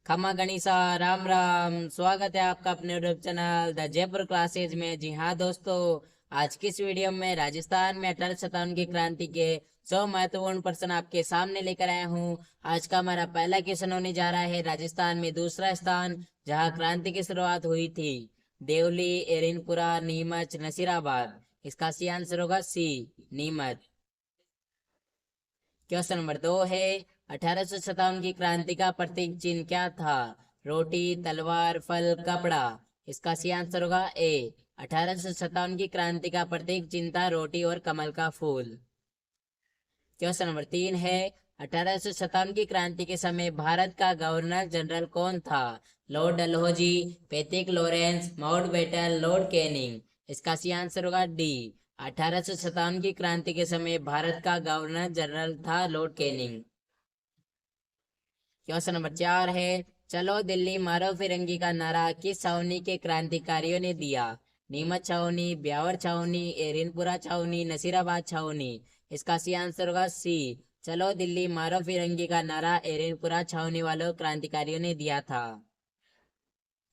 खमा गणिसा राम राम। स्वागत है आपका अपने YouTube channel the Jaipur classes में। जी हाँ दोस्तों, आज की इस वीडियो में राजस्थान में 1857 की क्रांति के 100 महत्वपूर्ण प्रश्न आपके सामने लेकर आया हूँ। आज का हमारा पहला क्वेश्चन होने जा रहा है राजस्थान में दूसरा स्थान जहाँ क्रांति की शुरुआत हुई थी। देवली, एरिनपुरा, नीमच, नसीराबाद। इसका सी आंसर होगा सी, नीमच। क्वेश्चन नंबर 2 है 1857 की क्रांति का प्रतीक चिन्ह क्या था? रोटी, तलवार, फल, कपड़ा। इसका सी आंसर होगा ए। 1857 की क्रांति का प्रतीक चिन्ह था रोटी और कमल का फूल। क्वेश्चन नंबर 3 है 1857 की क्रांति के समय भारत का गवर्नर जनरल कौन था? Lord Dalhousie, Patrick Lawrence, Mountbatten, Lord Canning. इसका सी आंसर होगा डी। 1857 की क्रांति के समय भारत का गवर्नर जनरल था लॉर्ड कैनिंग। क्वेश्चन नंबर 4 है चलो दिल्ली मारो फिरंगी का नारा किस छावनी के क्रांतिकारियों ने दिया? नीमच छावनी, ब्यावर छावनी, एरिनपुरा छावनी, नसीराबाद छावनी। इसका सी आंसर होगा सी। चलो दिल्ली मारो फिरंगी का नारा एरिनपुरा छावनी वालों क्रांतिकारियों ने दिया था।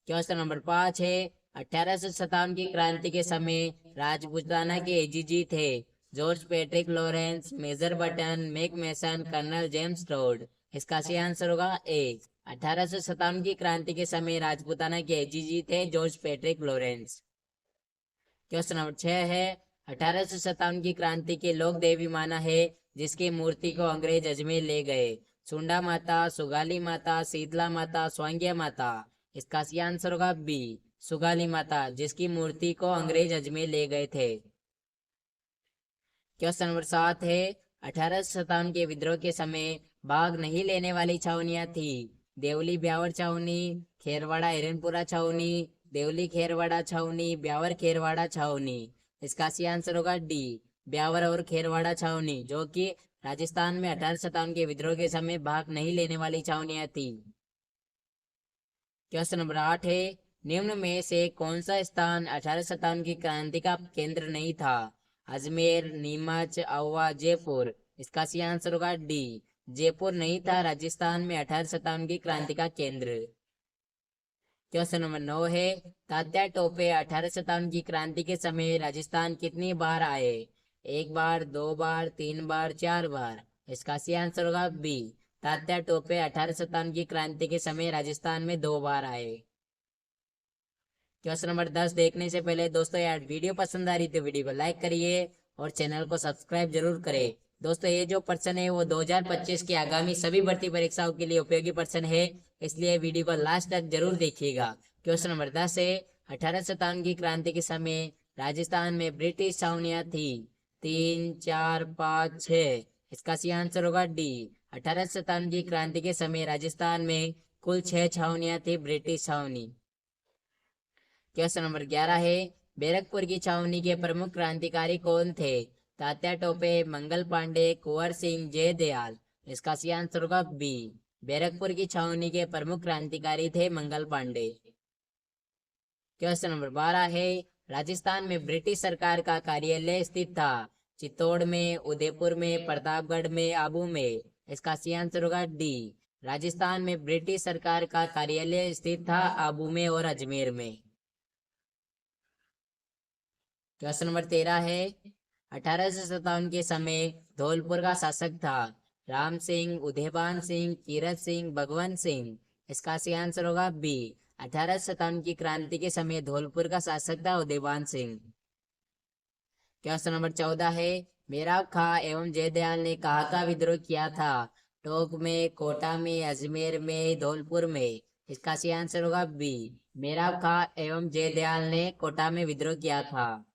क्वेश्चन नंबर 5 है 1857 की क्रांति के समय राजपूताना के एजीजी थे George Patrick Lawrence, major Burton, Mac Mason, colonel James Tod. इसका सही आंसर होगा ए। 1857 की क्रांति के समय राजपूताना के एजीजी थे George Patrick Lawrence. Question number 6 है 1857 की क्रांति के लोक देवी माना है जिसकी मूर्ति को अंग्रेज अजमेर ले गए। सुंडा माता, सुगाली माता, शीतला माता, स्वांग्या माता। इसका सही आंसर होगा बी, सुगाली माता, जिसकी मूर्ति को अंग्रेज अजमेर ले गए थे। क्वेश्चन नंबर 7 है 1857 के विद्रोह के समय भाग नहीं लेने वाली छावनियां थी। देवली ब्यावर छावनी, खेरवाड़ा हिरनपुरा छावनी, देवली खेरवाड़ा छावनी, ब्यावर खेरवाड़ा छावनी। इसका सही आंसर होगा डी, ब्यावर और खेरवाड़ा छावनी, जो कि राजस्थान में 1857 के विद्रोह के समय भाग नहीं लेने वाली छावनियां थी। क्वेश्चन नंबर 8 है निम्न में से कौन सा स्थान 1857 की क्रांति का केंद्र नहीं था? अजमेर, नीमच, आवा, जयपुर। इसका सही आंसर होगा डी, जयपुर नहीं था राजस्थान में 1857 की क्रांति का केंद्र। क्वेश्चन नंबर 9 है तात्या टोपे 1857 की क्रांति के समय राजस्थान कितनी बार आए? एक बार, दो बार, तीन बार, चार बार। इसका सही आंसर होगा बी, तात्या टोपे 1857 की क्रांति के समय राजस्थान में 2 बार आए। क्वेश्चन नंबर 10 देखने से पहले दोस्तों यार वीडियो पसंद आ रही तो वीडियो को लाइक करिए और चैनल को सब्सक्राइब जरूर करें। दोस्तों ये जो प्रश्न है वो 2025 की आगामी सभी भर्ती परीक्षाओं के लिए उपयोगी प्रश्न है, इसलिए वीडियो को लास्ट तक जरूर देखिएगा। क्वेश्चन नंबर 10 है 1857 की क्रांति के समय राजस्थान में ब्रिटिश छावनियां थी 3, 4, 5, 6। इसका सही आंसर होगा डी। 1857 की क्रांति के समय राजस्थान में कुल 6 छावनियां थी ब्रिटिश छावनी। क्वेश्चन नंबर 11 है बैरकपुर की छावनी के प्रमुख क्रांतिकारी कौन थे? तात्या टोपे, मंगल पांडे, कुंवर सिंह, जयदयाल। इसका सही आंसर होगा बी, बैरकपुर की छावनी के प्रमुख क्रांतिकारी थे मंगल पांडे। क्वेश्चन नंबर 12 है राजस्थान में ब्रिटिश सरकार का कार्यालय स्थित था चित्तौड़ में, उदयपुर में, प्रतापगढ़ में, आबू में। इसका सही आंसर होगा डी, राजस्थान में ब्रिटिश सरकार का कार्यालय स्थित था आबू में और अजमेर में। क्वेश्चन नंबर 13 है 1857 के समय धौलपुर का शासक था राम सिंह, उदयभान सिंह, कीरत सिंह, भगवंत सिंह। इसका सही आंसर होगा बी, 1857 की क्रांति के समय धौलपुर का शासक था उदयभान सिंह। क्वेश्चन नंबर 14 है मेराब खां एवं जयदयाल ने कहाँ का विद्रोह किया था? टोंक में, कोटा में, अजमेर में, धौलपुर में। इसका सही आंसर होगा बी, मेराब खां एवं जयदयाल ने कोटा में विद्रोह किया था।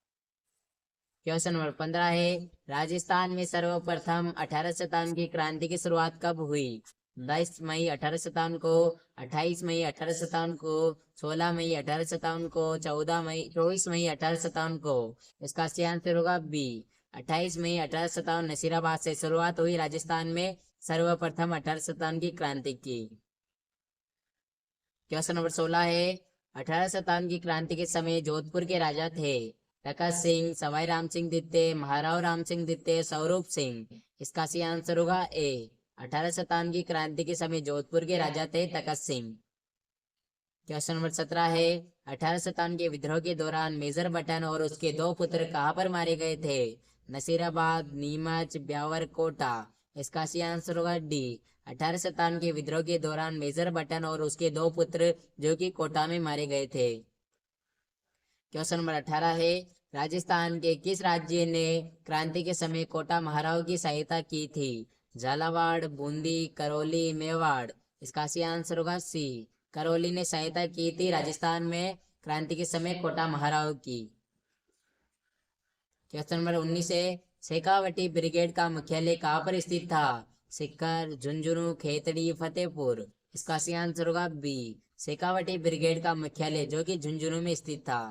क्वेश्चन नंबर 15 है राजस्थान में सर्वप्रथम 1857 की क्रांति की शुरुआत कब हुई? 10 मई 1857 को, 28 मई 1857 को, 16 मई 1857 को, 24 मई 1857 को। इसका सही आंसर होगा बी, 28 मई 1857 नसीराबाद से शुरुआत हुई राजस्थान में सर्वप्रथम 1857 की क्रांति की। क्वेश्चन नंबर 16 है 1857 की क्रांति के समय जोधपुर के राजा थे तखत सिंह, सवाई राम सिंह द्वितीय, महाराव राम सिंह द्वितीय, स्वरूप सिंह। इसका सही आंसर होगा ए, 1857 की क्रांति के समय जोधपुर के राजा थे तखत सिंह। क्वेश्चन नंबर 17 है 1857 के विद्रोह के दौरान मेजर बटन और उसके दो पुत्र कहाँ पर मारे गए थे? नसीराबाद, नीमच, ब्यावर, कोटा। इसका सही आंसर होगा डी। 1857 के विद्रोह के दौरान मेजर बटन और उसके दो पुत्र जो कि कोटा में मारे गए थे। क्वेश्चन नंबर 18 है राजस्थान के किस राज्य ने क्रांति के समय कोटा महाराव की सहायता की थी? झालावाड़, बूंदी, करौली, मेवाड़। इसका सही आंसर होगा सी। करौली ने सहायता की थी राजस्थान में क्रांति के समय कोटा महाराव की। क्वेश्चन नंबर 19 है शेखावटी ब्रिगेड का मुख्यालय कहाँ पर स्थित था? सीकर, झुंझुनू, खेतड़ी, फतेहपुर। इसका सही आंसर होगा बी। शेखावटी ब्रिगेड का मुख्यालय जो कि झुंझुनू में स्थित था।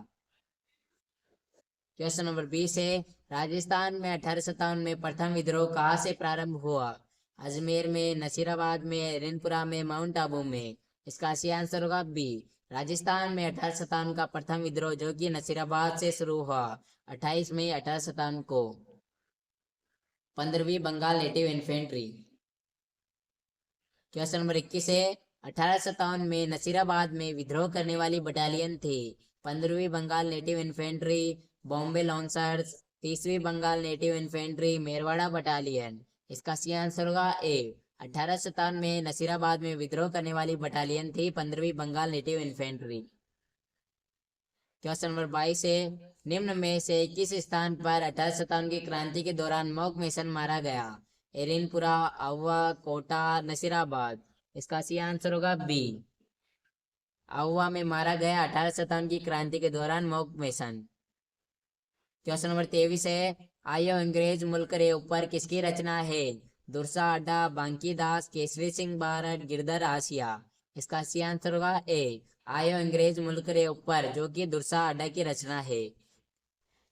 क्वेश्चन नंबर 20 है राजस्थान में 1857 में प्रथम विद्रोह कहाँ से प्रारंभ हुआ? अजमेर में, नसीराबाद में, रेनपुरा में, माउंट आबू में। इसका सही आंसर होगा बी। राजस्थान में 1857 का प्रथम विद्रोह जो कि नसीराबाद से शुरू हुआ 28 मई 1857 को। 15वीं Bengal native infantry. Question number 21 है 1857 में नसीराबाद में विद्रोह करने वाली बटालियन थी? 15वीं Bengal native infantry, Bombay lancers, 30वीं Bengal native infantry, Merwara battalion. इसका सही आंसर होगा ए। 1857 में नसीराबाद में विद्रोह करने वाली बटालियन थी 15वीं Bengal native infantry. Question number 22 है निम्न में से किस स्थान पर 1857 की क्रांति के दौरान मॉक मेसन मारा गया? एरिनपुरा, आहुआ, कोटा, नसीराबाद। इसका सही आंसर होगा बी। आहुआ में मारा गया 1857 की क्रांति के दौरान मॉक मेसन। क्वेश्चन नंबर 23 है आयो अंग्रेज मुल्क रे ऊपर किसकी रचना है? दुरसा अड्डा, बांकी दास, केसरी सिंह भारत, गिरधर आसिया। इसका सही आंसर होगा ए। आयो अंग्रेज मुल्क रे ऊपर जो कि दुरसा अड्डा की रचना है।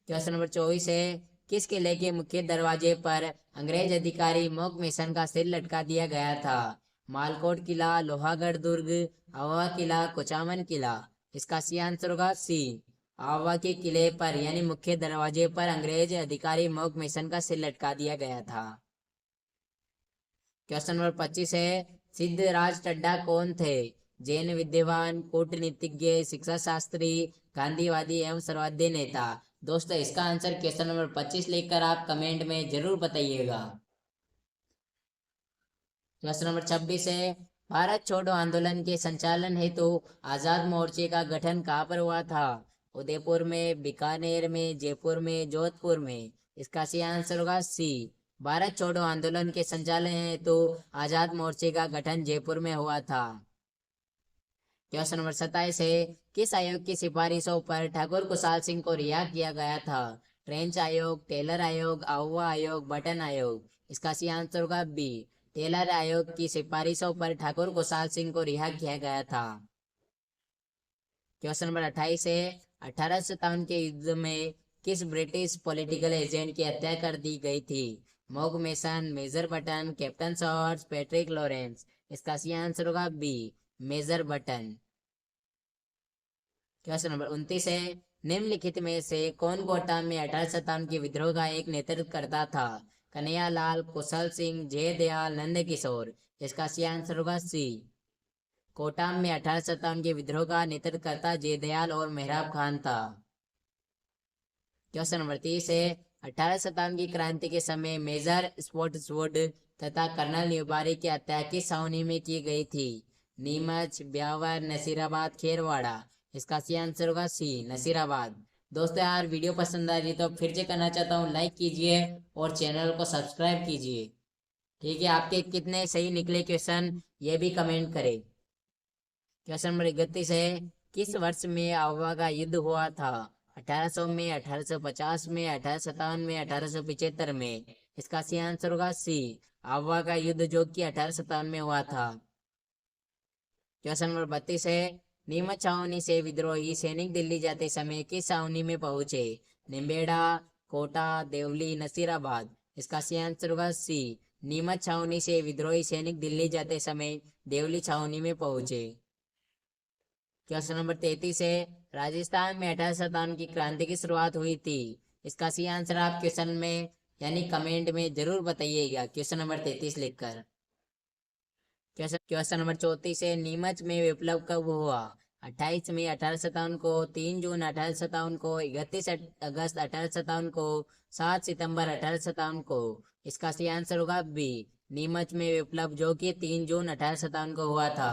क्वेश्चन नंबर 24 है किस किले के मुख्य दरवाजे पर अंग्रेज अधिकारी मॉक मेसन का सिर लटका दिया गया था? मालकोट किला, लोहागढ़ दुर्ग, आवा किला, कुचामन किला। इसका सही आंसर होगा सी। आवा के किले पर यानी मुख्य दरवाजे पर अंग्रेज अधिकारी मॉक मेसन का सिर लटका दिया गया था। क्वेश्चन नंबर 25 है सिद्धराज टड्डा कौन थे? जैन विद्वान, कूटनीतिज्ञ, शिक्षा शास्त्री, गांधीवादी एवं सर्ववादी नेता। दोस्तों इसका आंसर क्वेश्चन नंबर 25 लिखकर आप कमेंट में जरूर बताइएगा। क्वेश्चन नंबर 26 है भारत छोड़ो आंदोलन के संचालन हेतु आजाद मोर्चे का गठन कहाँ पर हुआ था? उदयपुर में, बीकानेर में, जयपुर में, जोधपुर में। इसका सही आंसर होगा सी। भारत छोड़ो आंदोलन के संचालन हेतु आजाद मोर्चे का गठन जयपुर में हुआ था। क्वेश्चन नंबर 27 है किस आयोग की सिफारिशों पर ठाकुर कुशाल सिंह को रिहा किया गया था? ट्रेंच आयोग, टेलर आयोग, आहुआ आयोग, बटन आयोग। इसका सही आंसर होगा बी। टेलर आयोग की सिफारिशों पर ठाकुर कुशाल सिंह को रिहा किया गया था। क्वेश्चन नंबर 28 है 1857 के युद्ध में किस ब्रिटिश पॉलिटिकल एजेंट की हत्या कर दी गई थी? Mock Mason, Major Button, Captain Sors, Patrick Lawrence. इसका सही आंसर होगा B. Major Button. Question number 29 है निम्नलिखित में से कौन कोटा में 1857 के विद्रोह का एक नेतृत्व करता था? कन्हैयालाल, कुशल सिंह, जयदयाल, नंद किशोर। इसका सही आंसर होगा सी। कोटा में 1857 के विद्रोह का नेतृत्व करता जयदयाल और मेहराब खान था। क्वेश्चन नंबर 30 है 1857 की क्रांति के समय मेजर स्पॉट्सवुड तथा कर्नल न्यूबारी की हत्या किस छावनी में की गई थी? नीमच, ब्यावर, नसीराबाद, खेरवाड़ा। इसका सही आंसर होगा सी। नसीराबाद। दोस्तों यार वीडियो पसंद आ रही तो फिर से करना चाहता हूँ लाइक कीजिए और चैनल को सब्सक्राइब कीजिए। ठीक है आपके कितने सही निकले क्वेश्चन ये भी कमेंट करें। क्वेश्चन नंबर 31 है किस वर्ष में आहुआ का युद्ध हुआ था? 1800 में, 1850 में, 1857 में, 1875 में। इसका सही आंसर होगा सी। आहुआ का युद्ध जो कि 1857 में हुआ था। क्वेश्चन नंबर 32 है नीमच छावनी से विद्रोही सैनिक दिल्ली जाते समय किस छावनी में पहुंचे? निम्बेड़ा, कोटा, देवली, नसीराबाद। इसका सही आंसर होगा सी। नीमच छावनी से विद्रोही सैनिक दिल्ली जाते समय देवली छावनी में पहुंचे। क्वेश्चन नंबर 33 है राजस्थान में 1857 की क्रांति की शुरुआत हुई थी। इसका सही आंसर आप क्वेश्चन में यानी कमेंट में जरूर बताइएगा क्वेश्चन नंबर 33 लिखकर। क्वेश्चन नंबर 34 है नीमच में विप्लव कब हुआ? 28 मई 1857 को, 3 जून 1857 को, 31 अगस्त 1857 को, 7 सितंबर 1857 को। इसका सही आंसर होगा बी, नीमच में विप्लव, जो कि 3 जून 1857 को हुआ था।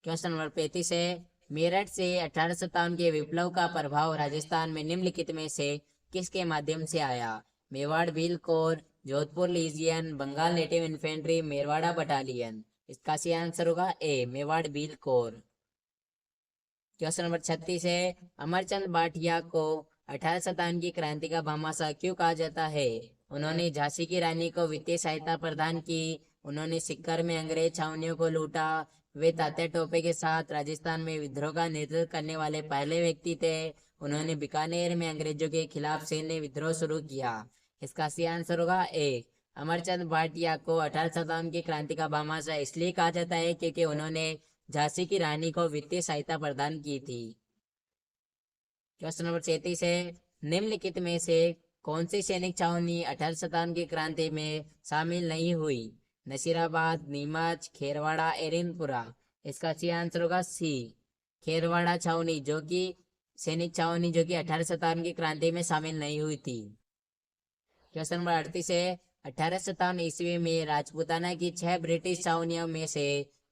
क्वेश्चन नंबर 35 है, मेरठ से 1857 के विप्लव का प्रभाव राजस्थान में निम्नलिखित में से किसके माध्यम से आया? Mewar Bhil corps, Jodhpur legion, Bengal native infantry, Merwara battalion. इसका सही आंसर होगा A, Mewar Bhil corps. Question number 36 है, अमरचंद भाटिया को 1857 की क्रांति का भामाशाह क्यों कहा जाता है? उन्होंने झांसी की रानी को वित्तीय सहायता प्रदान की, उन्होंने सिक्कर में अंग्रेज छावनियों को लूटा, वे तात्या टोपे के साथ राजस्थान में विद्रोह का नेतृत्व करने वाले पहले व्यक्ति थे, उन्होंने बीकानेर में अंग्रेजों के खिलाफ सैन्य विद्रोह शुरू किया। इसका सही आंसर होगा ए, अमरचंद भाटिया को 1857 की क्रांति का भामाशाह इसलिए कहा जाता है क्योंकि उन्होंने झांसी की रानी को वित्तीय सहायता प्रदान की थी। क्वेश्चन नंबर 37 है, निम्नलिखित में से कौन सी सैनिक छावनी 1857 की क्रांति में शामिल नहीं हुई? नसीराबाद, नीमच, खेरवाड़ा, एरिनपुरा। इसका सही आंसर होगा सी, खेरवाड़ा छावनी, जो कि सैनिक छावनी जो कि 1857 की क्रांति में शामिल नहीं हुई थी। क्वेश्चन नंबर 38 है, 1857 ईस्वी में राजपूताना की 6 ब्रिटिश छावनियों में से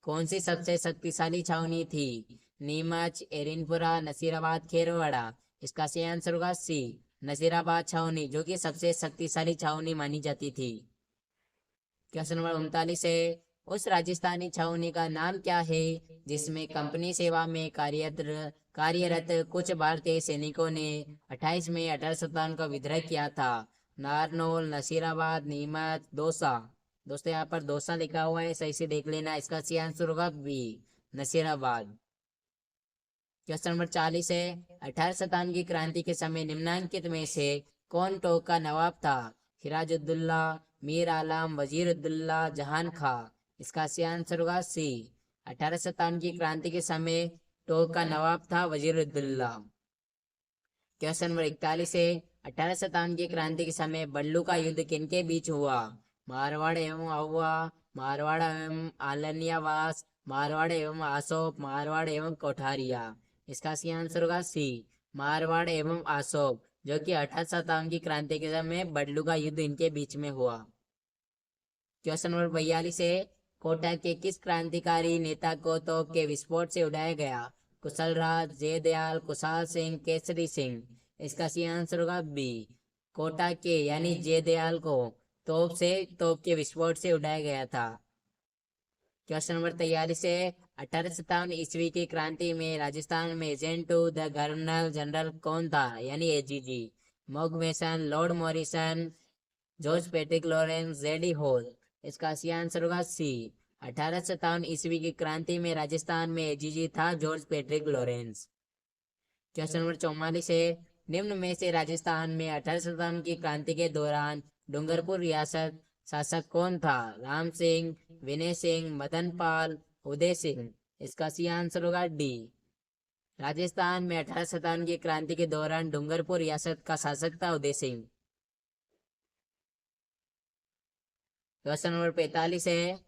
कौन सी सबसे शक्तिशाली छावनी थी? नीमच, एरिनपुरा, नसीराबाद, खेरवाड़ा। इसका सही आंसर होगा सी, नसीराबाद छावनी, जो कि सबसे शक्तिशाली छावनी मानी जाती थी। क्वेश्चन नंबर 39 है, उस राजस्थानी छावनी का नाम क्या है जिसमें कंपनी सेवा में कार्यरत कुछ भारतीय सैनिकों ने 28 मई 1857 को विद्रोह किया था? नारनौल, नसीराबाद, नीमच, दौसा। दोस्तों यहाँ पर दौसा लिखा हुआ है, सही से देख लेना। इसका सही आंसर होगा बी, नसीराबाद। क्वेश्चन नंबर 40 है, 1857 की क्रांति के समय निम्नलिखित में से कौन टोक का नवाब था? सिराजुद्दौला, मीर आलम, वजीरुद्दौला, जहान खां। इसका सही आंसर होगा सी, 1857 की क्रांति के समय टोक का नवाब था वजीरुद्दौला। क्वेश्चन नंबर 41 है, 1857 की क्रांति के समय बल्लू का युद्ध किनके बीच हुआ? मारवाड़ एवं आहुआ, मारवाड़ एवं आलनियावास, मारवाड़ एवं आसोप, मारवाड़ एवं कोठारिया। इसका सही आंसर होगा सी, मारवाड़ एवं आसोप, जो कि 1857 की क्रांति के समय बल्लू का युद्ध इनके बीच में हुआ। क्वेश्चन नंबर 42 है, कोटा के किस क्रांतिकारी नेता को तोप के विस्फोट से उड़ाया गया? कुशल राज, जयदयाल, कुशाल सिंह, केसरी सिंह। इसका सही आंसर होगा बी, कोटा के यानी जयदयाल को तोप के विस्फोट से उड़ाया गया था। क्वेश्चन नंबर 43 है, 1857 ईस्वी की क्रांति में राजस्थान में agent to the governor general कौन था यानी AGG? Monck Mason, lord Morrison, George Patrick Lawrence, J D Hall. इसका सही आंसर होगा सी, 1857 ईस्वी की क्रांति में राजस्थान में एजीजी था George Patrick Lawrence. Question number 44 है, निम्न में से राजस्थान में 1857 की क्रांति के दौरान डूंगरपुर रियासत शासक कौन था? राम सिंह, विनय सिंह, मदन पाल, उदय सिंह। इसका सही आंसर होगा डी, राजस्थान में 1857 की क्रांति के दौरान डूंगरपुर रियासत का शासक था उदय सिंह। क्वेश्चन नंबर 45 है,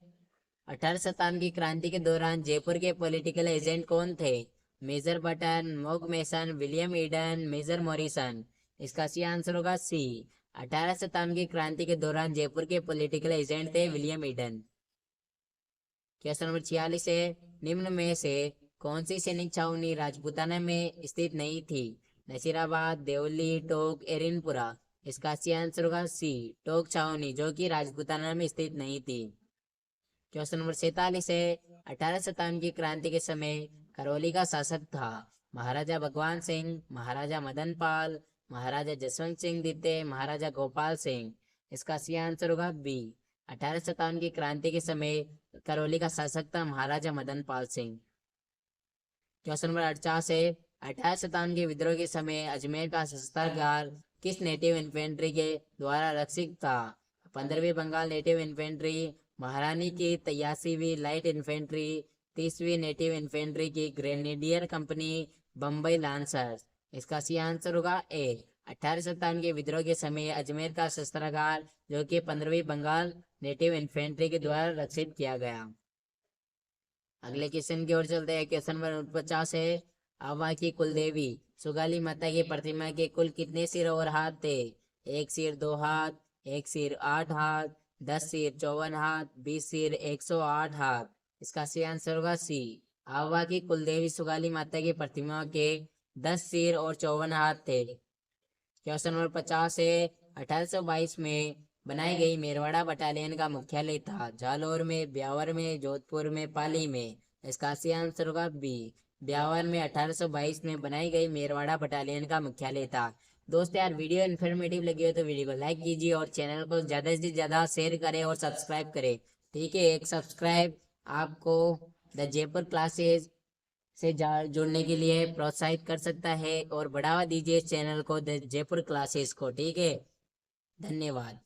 1857 की क्रांति के दौरान जयपुर के पॉलिटिकल एजेंट कौन थे? Major Burton, Monck Mason, William Eden, major Morrison. इसका सही आंसर होगा सी, 1857 की क्रांति के दौरान जयपुर के पॉलिटिकल एजेंट थे विलियम ईडन। क्वेश्चन नंबर 46 है, निम्न में से कौन सी सैनिक छावनी राजपूताना में स्थित नहीं थी? नसीराबाद, देवली, टोक, एरिनपुरा। इसका सही आंसर होगा सी, टोक छावनी, जो कि राजपूताना में स्थित नहीं थी। क्वेश्चन नंबर 47 है, 1857 की क्रांति के समय करौली का शासक था? महाराजा भगवान सिंह, महाराजा मदन पाल, महाराजा जसवंत सिंह द्वितीय, महाराजा गोपाल सिंह। इसका सही आंसर होगा बी, 1857 की क्रांति के समय करौली का शासक था महाराजा मदन पाल सिंह। क्वेश्चन नंबर 48 है, 1857 के विद्रोह के समय अजमेर का शस्त्रागार किस नेटिव इन्फेंट्री के द्वारा रक्षित था? 15वीं बंगाल नेटिव इन्फेंट्री, महारानी की 83वीं लाइट इन्फेंट्री, 30वीं नेटिव इन्फेंट्री की ग्रेनेडियर कंपनी, बम्बई लांसर्स। इसका सही आंसर होगा ए, 1857 के विद्रोह के समय अजमेर का शस्त्रागार जो कि 15वीं बंगाल नेटिव इन्फेंट्री के द्वारा रक्षित किया गया। अगले क्वेश्चन की ओर चलते हैं। क्वेश्चन नंबर 49 है, आवा की कुल देवी सुगाली माता की प्रतिमा के कुल कितने सिर और हाथ थे? 1 सिर 2 हाथ, 1 सिर 8 हाथ, 10 सिर 54 हाथ, 20 सिर 108 हाथ। इसका सही आंसर होगा सी। आवा की कुल देवी सुगाली माता की प्रतिमा के 10 सिर और 54 हाथ थे। क्वेश्चन नंबर 50 है, 1822 में बनाई गई मेरवाड़ा बटालियन का मुख्यालय था? जालौर में, ब्यावर में, जोधपुर में, पाली में। इसका सही आंसर होगा बी। ब्यावर में 1822 में बनाई गई मेरवाड़ा बटालियन का मुख्यालय था। दोस्तों यार, वीडियो इन्फॉर्मेटिव लगी हो तो वीडियो को लाइक कीजिए और चैनल को ज़्यादा से ज़्यादा शेयर करें और सब्सक्राइब करें। ठीक है, एक सब्सक्राइब आपको द जयपुर क्लासेस से जुड़ने के लिए प्रोत्साहित कर सकता है और बढ़ावा दीजिए इस चैनल को, द जयपुर क्लासेस को। ठीक है, धन्यवाद।